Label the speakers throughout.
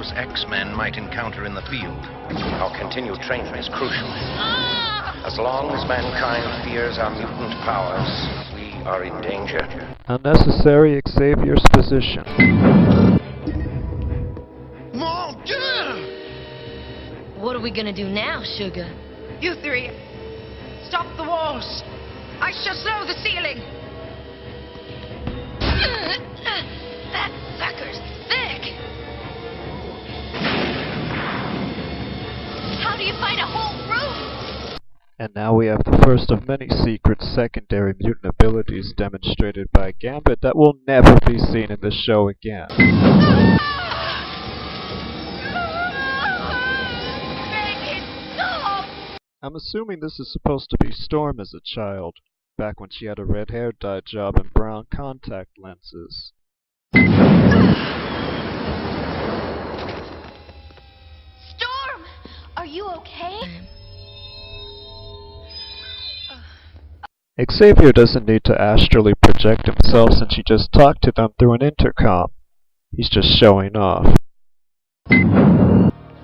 Speaker 1: those X-Men might encounter in the field.
Speaker 2: Our continued training is crucial. As long as mankind fears our mutant powers, we are in danger.
Speaker 3: Unnecessary Xavier's position.
Speaker 1: Mon Dieu!
Speaker 4: What are we gonna do now, Sugar?
Speaker 5: You three, stop the walls. I shall slow the ceiling.
Speaker 4: That sucker's thick! How do you fight a whole room?
Speaker 3: And now we have the first of many secret secondary mutant abilities demonstrated by Gambit that will never be seen in the show again. I'm assuming this is supposed to be Storm as a child, back when she had a red hair dye job and brown contact lenses.
Speaker 4: Storm! Are you okay?
Speaker 3: Xavier doesn't need to astrally project himself since he just talked to them through an intercom. He's just showing off.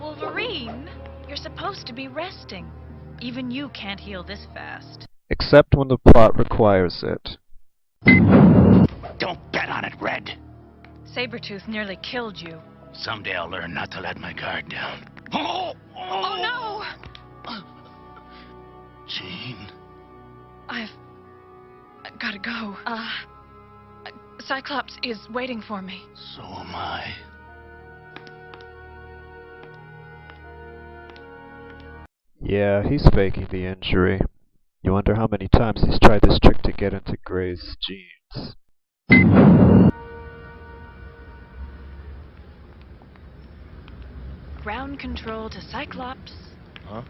Speaker 5: Wolverine, you're supposed to be resting. Even you can't heal this fast.
Speaker 3: Except when the plot requires it.
Speaker 1: Don't bet on it, Red.
Speaker 5: Sabretooth nearly killed you.
Speaker 1: Someday I'll learn not to let my guard down.
Speaker 5: Oh no!
Speaker 1: Jean.
Speaker 5: I've gotta go. Cyclops is waiting for me.
Speaker 1: So am I.
Speaker 3: Yeah, he's faking the injury. You wonder how many times he's tried this trick to get into Gray's jeans.
Speaker 5: Ground control to Cyclops.
Speaker 6: Huh?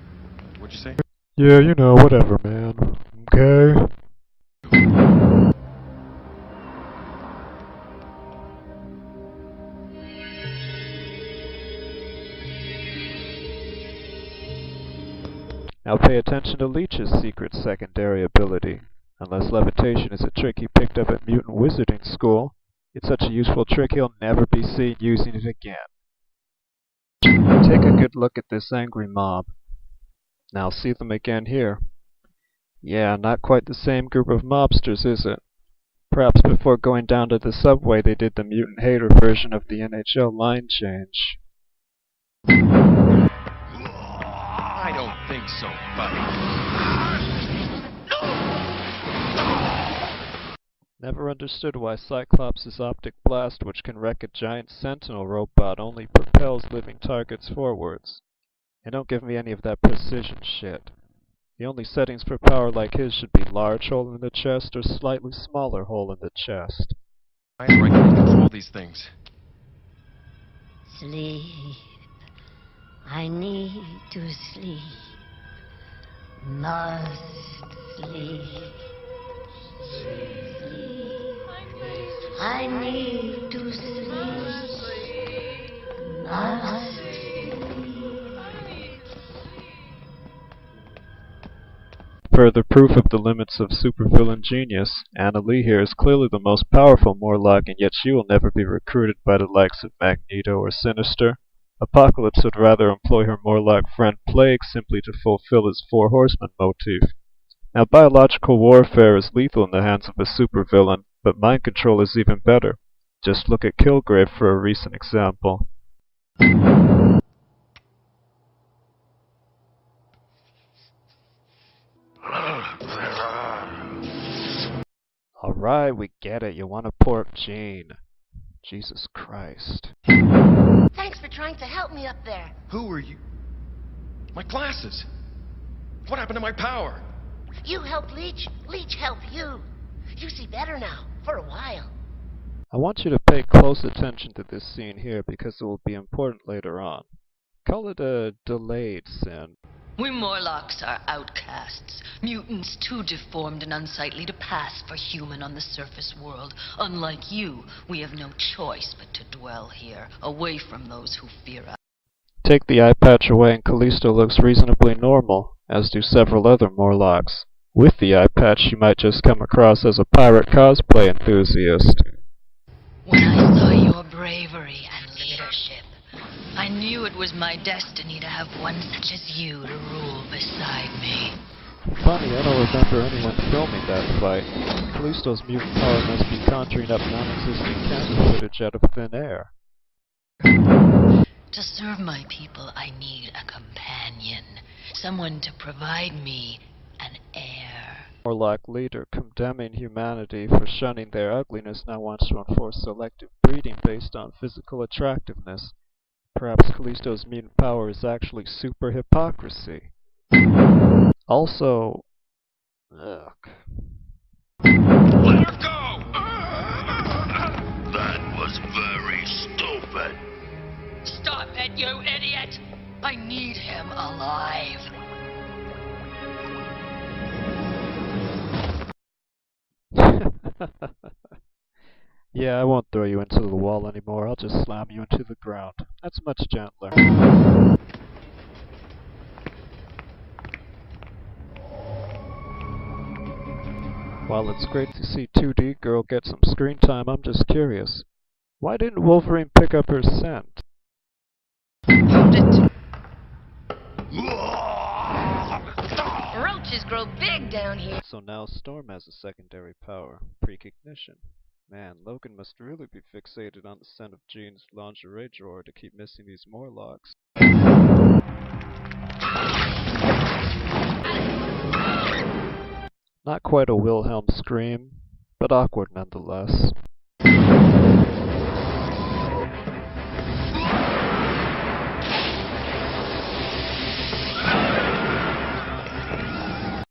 Speaker 6: What'd you say?
Speaker 3: Yeah, you know, whatever, man. Okay? Now pay attention to Leech's secret secondary ability. Unless levitation is a trick he picked up at mutant wizarding school, it's such a useful trick he'll never be seen using it again. Take a good look at this angry mob. Now see them again here. Yeah, not quite the same group of mobsters, is it? Perhaps before going down to the subway they did the mutant hater version of the NHL line change.
Speaker 6: I don't think so, buddy.
Speaker 3: Never understood why Cyclops' optic blast, which can wreck a giant sentinel robot, only propels living targets forwards. And don't give me any of that precision shit. The only settings for power like his should be large hole in the chest or slightly smaller hole in the chest.
Speaker 6: I can't control these things.
Speaker 4: Sleep. I need to sleep. Must sleep. I need to sleep. Must sleep.
Speaker 3: Further proof of the limits of supervillain genius, Anna Lee here is clearly the most powerful Morlock, and yet she will never be recruited by the likes of Magneto or Sinister. Apocalypse would rather employ her Morlock friend Plague simply to fulfill his Four Horsemen motif. Now, biological warfare is lethal in the hands of a supervillain, but mind control is even better. Just look at Kilgrave for a recent example. Alright, we get it. You want to pork Jean. Jesus Christ.
Speaker 4: Thanks for trying to help me up there.
Speaker 6: Who are you? My glasses. What happened to my power?
Speaker 4: You helped Leech. Leech helped you. You see better now, for a while.
Speaker 3: I want you to pay close attention to this scene here because it will be important later on. Call it a delayed sin.
Speaker 7: We Morlocks are outcasts, mutants too deformed and unsightly to pass for human on the surface world. Unlike you, we have no choice but to dwell here, away from those who fear us.
Speaker 3: Take the eye patch away and Callisto looks reasonably normal, as do several other Morlocks. With the eye patch, you might just come across as a pirate cosplay enthusiast.
Speaker 7: When I saw your bravery and leadership, I knew it was my destiny to have one such as you to rule beside me.
Speaker 3: Funny, I don't remember anyone filming that fight. Callisto's mutant power must be conjuring up non-existent camera footage out of thin air.
Speaker 7: To serve my people, I need a companion. Someone to provide me an heir.
Speaker 3: Morlock leader condemning humanity for shunning their ugliness now wants to enforce selective breeding based on physical attractiveness. Perhaps Callisto's mutant power is actually super hypocrisy. Also, ugh.
Speaker 6: Let her go!
Speaker 1: That was very stupid.
Speaker 7: Stop it, you idiot! I need him alive.
Speaker 3: Yeah, I won't throw you into the wall anymore. I'll just slam you into the ground. That's much gentler. While it's great to see 2D Girl get some screen time, I'm just curious. Why didn't Wolverine pick up her scent?
Speaker 5: Hold it. Roaches grow big down here.
Speaker 3: So now Storm has a secondary power, precognition. Man, Logan must really be fixated on the scent of Jean's lingerie drawer to keep missing these Morlocks. Not quite a Wilhelm scream, but awkward nonetheless.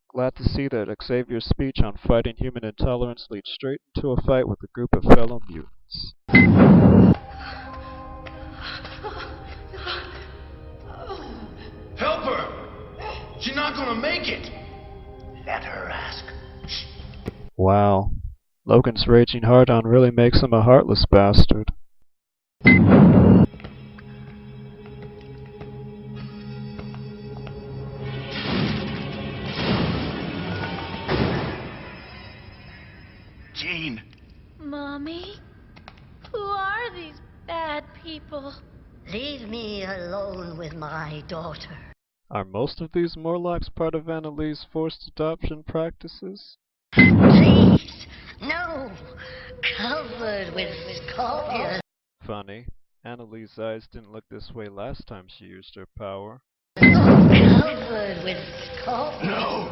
Speaker 3: Glad to see that Xavier's speech on fighting human intolerance leads straight into a fight with a group of fellow mutants.
Speaker 6: Help her! She's not gonna make it!
Speaker 1: Let her ask.
Speaker 3: Wow. Logan's raging hard-on really makes him a heartless bastard.
Speaker 1: Jean.
Speaker 5: Mommy? Who are these bad people?
Speaker 4: Leave me alone with my daughter.
Speaker 3: Are most of these Morlocks part of Annalee's forced adoption practices?
Speaker 4: Please, no. Covered with scorpions.
Speaker 3: Funny. Annalee's eyes didn't look this way last time she used her power.
Speaker 4: Covered with scorpions.
Speaker 1: No!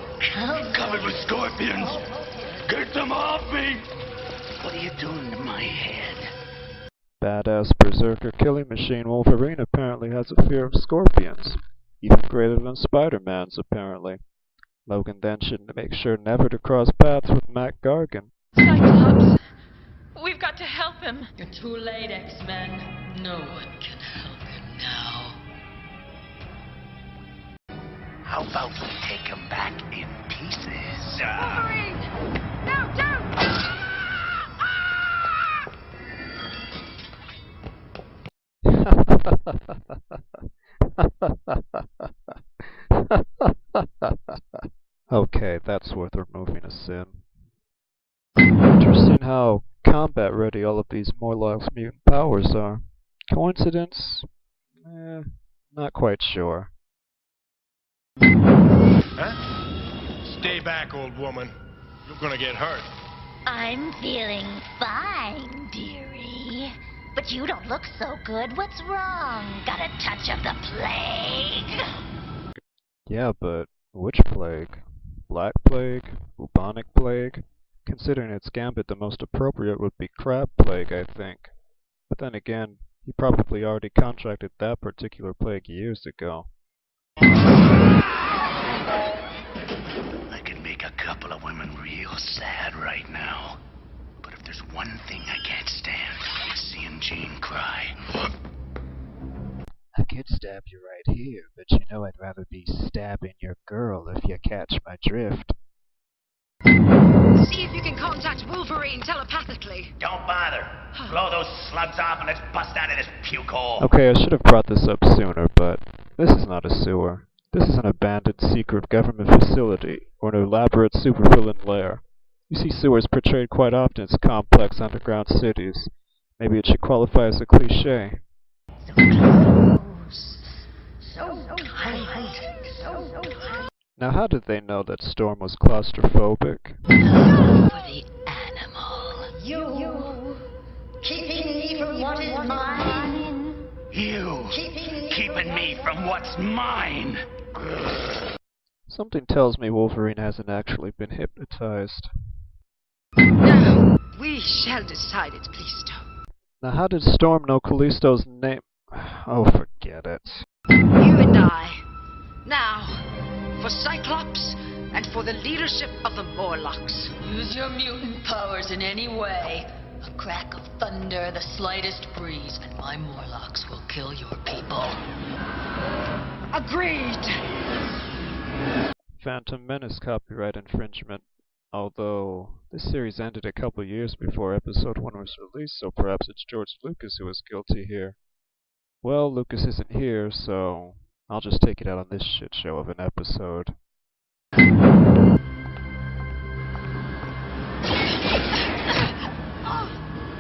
Speaker 1: Covered with scorpions! Get them off me! What are you doing to my head?
Speaker 3: Badass berserker killing machine Wolverine apparently has a fear of scorpions. Even greater than Spider-Man's, apparently. Logan then should make sure never to cross paths with Mac Gargan.
Speaker 5: Cyclops! We've got to help him.
Speaker 7: You're too late, X-Men. No one can help him now.
Speaker 1: How about we take him back in pieces?
Speaker 5: Wolverine! No, don't!
Speaker 3: Okay, that's worth removing a sin. Interesting how combat-ready all of these Morlocks' mutant powers are. Coincidence? Not quite sure.
Speaker 6: Huh? Stay back, old woman. You're gonna get hurt.
Speaker 4: I'm feeling fine, dearie. But you don't look so good. What's wrong? Got a touch of the plague?
Speaker 3: Yeah, but which plague? Black Plague? Bubonic Plague? Considering its gambit, the most appropriate would be Crab Plague, I think. But then again, he probably already contracted that particular plague years ago.
Speaker 1: I could make a couple of women real sad right now. But if there's one thing I can't stand, it's seeing Jean cry.
Speaker 3: I could stab you right here, but you know I'd rather be stabbing your girl if you catch my drift.
Speaker 8: See if you can contact Wolverine telepathically.
Speaker 1: Don't bother. Blow those slugs off and let's bust out of this puke hole.
Speaker 3: Okay, I should have brought this up sooner, but this is not a sewer. This is an abandoned secret government facility, or an elaborate supervillain lair. You see sewers portrayed quite often as complex underground cities. Maybe it should qualify as a cliché.
Speaker 4: close. So tight. So tight.
Speaker 3: Now how did they know that Storm was claustrophobic?
Speaker 7: For the animal.
Speaker 4: You keeping me from what is mine.
Speaker 1: You keeping me from what's mine.
Speaker 3: Something tells me Wolverine hasn't actually been hypnotized.
Speaker 8: Now, we shall decide it, Callisto.
Speaker 3: Now how did Storm know Callisto's name? Oh, forget it.
Speaker 8: You and I. Now, for Cyclops and for the leadership of the Morlocks.
Speaker 7: Use your mutant powers in any way. A crack of thunder, the slightest breeze, and my Morlocks will kill your people.
Speaker 8: Agreed!
Speaker 3: Phantom Menace copyright infringement. Although, this series ended a couple years before Episode 1 was released, so perhaps it's George Lucas who is guilty here. Well, Lucas isn't here, so I'll just take it out on this shit show of an episode.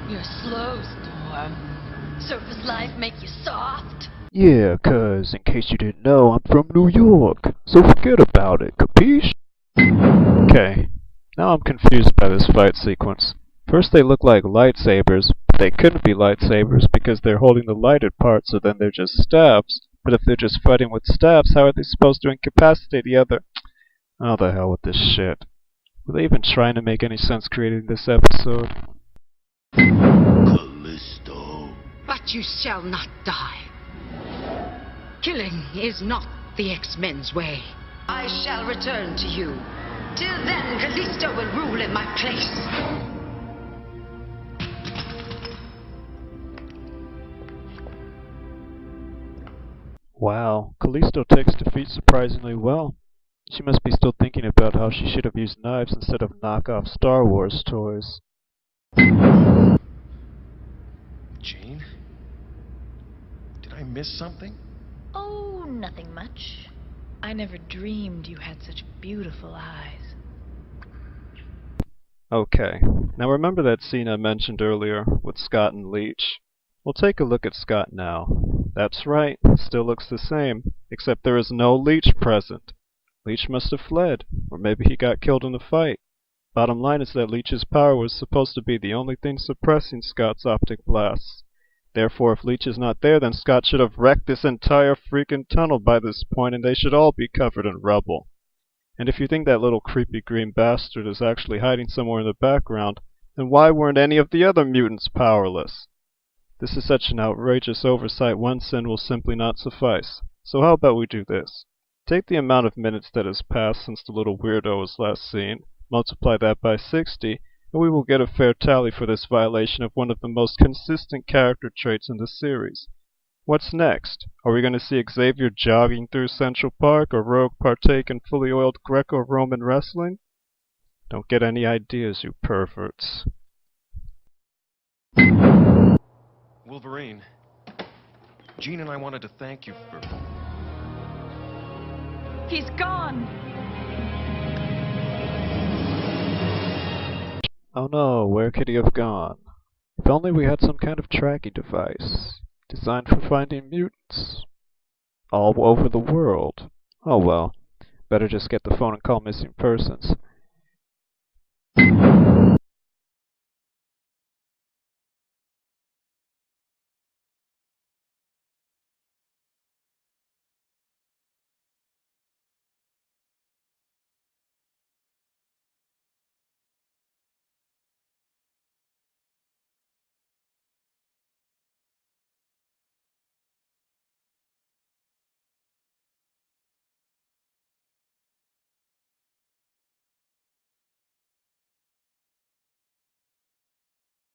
Speaker 7: You're slow, Storm. Surface life make you soft?
Speaker 3: Yeah, 'cause in case you didn't know, I'm from New York, so forget about it, capiche? Okay, now I'm confused by this fight sequence. First they look like lightsabers, but they couldn't be lightsabers because they're holding the lighted part, so then they're just staffs. But if they're just fighting with staffs, how are they supposed to incapacitate the other? Oh, the hell with this shit. Were they even trying to make any sense creating this episode?
Speaker 1: Callisto.
Speaker 8: But you shall not die. Killing is not the X-Men's way. I shall return to you. Till then, Callisto will rule in my place.
Speaker 3: Wow, Callisto takes defeat surprisingly well. She must be still thinking about how she should have used knives instead of knockoff Star Wars toys.
Speaker 6: Jean? Did I miss something?
Speaker 5: Oh, nothing much. I never dreamed you had such beautiful eyes.
Speaker 3: Okay, now remember that scene I mentioned earlier with Scott and Leech? We'll take a look at Scott now. That's right, still looks the same, except there is no Leech present. Leech must have fled, or maybe he got killed in the fight. Bottom line is that Leech's power was supposed to be the only thing suppressing Scott's optic blasts. Therefore, if Leech is not there, then Scott should have wrecked this entire freaking tunnel by this point, and they should all be covered in rubble. And if you think that little creepy green bastard is actually hiding somewhere in the background, then why weren't any of the other mutants powerless? This is such an outrageous oversight, one sin will simply not suffice. So how about we do this? Take the amount of minutes that has passed since the little weirdo was last seen, multiply that by 60, and we will get a fair tally for this violation of one of the most consistent character traits in the series. What's next? Are we going to see Xavier jogging through Central Park, or Rogue partake in fully oiled Greco-Roman wrestling? Don't get any ideas, you perverts.
Speaker 6: Wolverine. Jean and I wanted to thank you for...
Speaker 5: He's gone!
Speaker 3: Oh no, where could he have gone? If only we had some kind of tracking device, designed for finding mutants. All over the world. Oh well, better just get the phone and call missing persons.